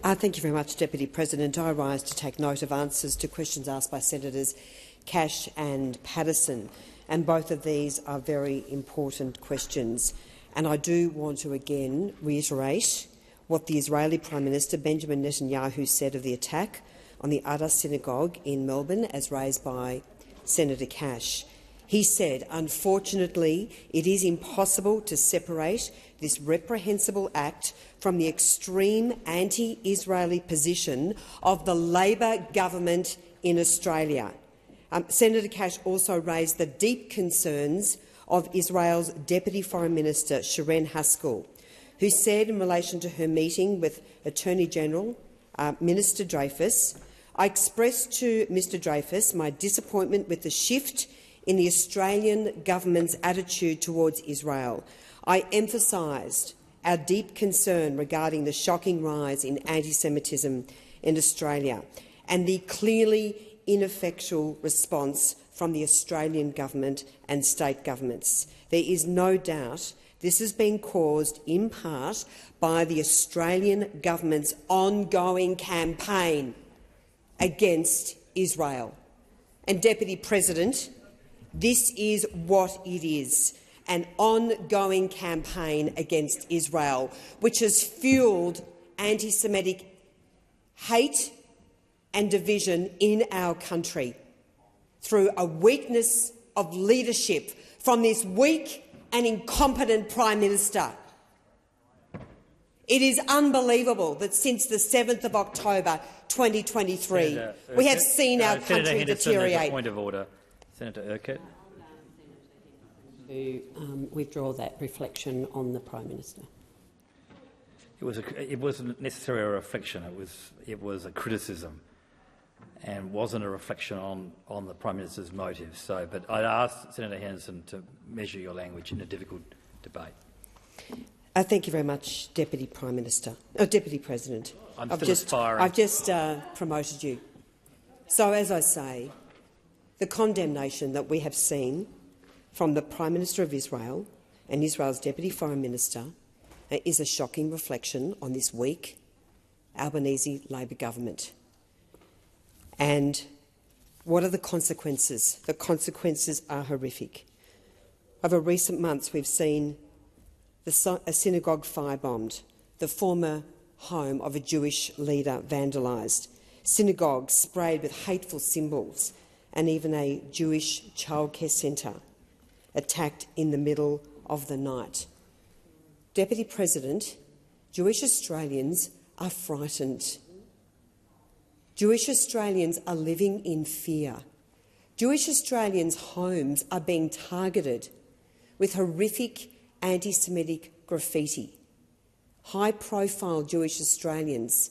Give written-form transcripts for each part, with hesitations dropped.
Thank you very much, Deputy President. I rise to take note of answers to questions asked by Senators Cash and Patterson, and both of these are very important questions. And I do want to again reiterate what the Israeli Prime Minister Benjamin Netanyahu said of the attack on the Ada Synagogue in Melbourne, as raised by Senator Cash. He said, "Unfortunately, it is impossible to separate this reprehensible act from the extreme anti-Israeli position of the Labor government in Australia." Senator Cash also raised the deep concerns of Israel's Deputy Foreign Minister, Shereen Haskell, who said in relation to her meeting with Attorney General Minister Dreyfus, "I expressed to Mr Dreyfus my disappointment with the shift in the Australian government's attitude towards Israel. I emphasised our deep concern regarding the shocking rise in antisemitism in Australia and the clearly ineffectual response from the Australian government and state governments. There is no doubt this has been caused in part by the Australian government's ongoing campaign against Israel." And, Deputy President, this is what it is, an ongoing campaign against Israel, which has fuelled anti-Semitic hate and division in our country through a weakness of leadership from this weak and incompetent Prime Minister. It is unbelievable that since the 7th of October 2023 we have seen our country Senator Henderson, deteriorate. there's a point of order. Senator Urquhart. To withdraw that reflection on the Prime Minister. It wasn't necessarily a reflection. It was a criticism, and wasn't a reflection on the Prime Minister's motives. So, but I'd ask Senator Henderson to measure your language in a difficult debate. Thank you very much, Deputy Prime Minister. Deputy President. I've just promoted you. So, as I say, the condemnation that we have seen from the Prime Minister of Israel and Israel's Deputy Foreign Minister is a shocking reflection on this weak Albanese Labor government. And what are the consequences? The are horrific. Over recent months, we've seen a synagogue firebombed, the former home of a Jewish leader vandalised, synagogues sprayed with hateful symbols, and even a Jewish childcare centre attacked in the middle of the night. Deputy President, Jewish Australians are frightened. Jewish Australians are living in fear. Jewish Australians' homes are being targeted with horrific anti-Semitic graffiti. High-profile Jewish Australians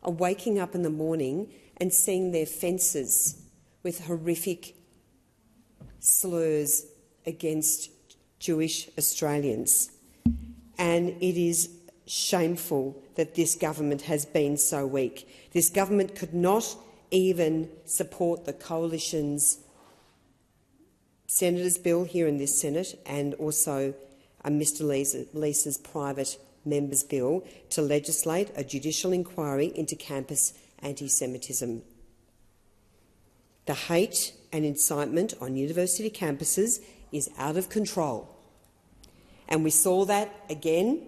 are waking up in the morning and seeing their fences with horrific slurs against Jewish Australians. And it is shameful that this government has been so weak. This government could not even support the Coalition's Senator's bill here in this Senate, and also Mr Leese's private member's bill to legislate a judicial inquiry into campus anti-Semitism. The hate and incitement on university campuses is out of control, and we saw that again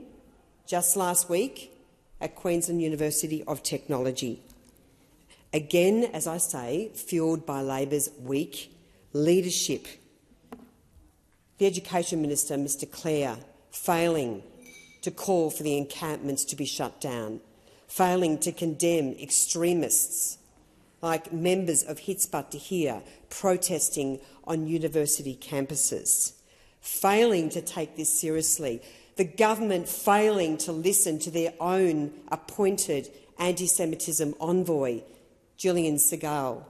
just last week at Queensland University of Technology. Again, as I say, fuelled by Labor's weak leadership. The Education Minister, Mr Clare, failing to call for the encampments to be shut down, failing to condemn extremists like members of Hitzbat Tahrir protesting on university campuses, failing to take this seriously, the government failing to listen to their own appointed anti-Semitism envoy, Gillian Segal,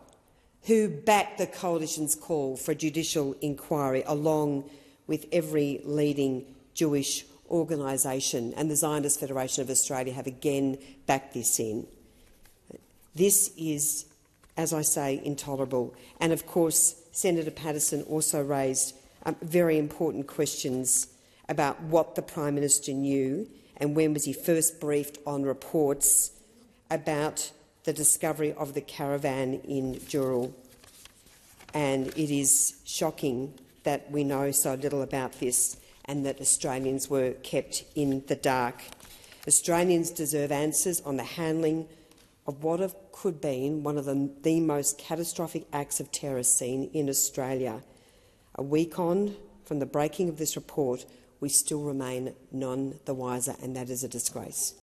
who backed the Coalition's call for a judicial inquiry along with every leading Jewish organisation, and the Zionist Federation of Australia have again backed this in. This is, as I say, intolerable. And of course, Senator Patterson also raised very important questions about what the Prime Minister knew and when was he first briefed on reports about the discovery of the caravan in Dural, and it is shocking that we know so little about this and that Australians were kept in the dark. Australians deserve answers on the handling of what could have been one of the most catastrophic acts of terror seen in Australia. A week on from the breaking of this report, we still remain none the wiser, and that is a disgrace.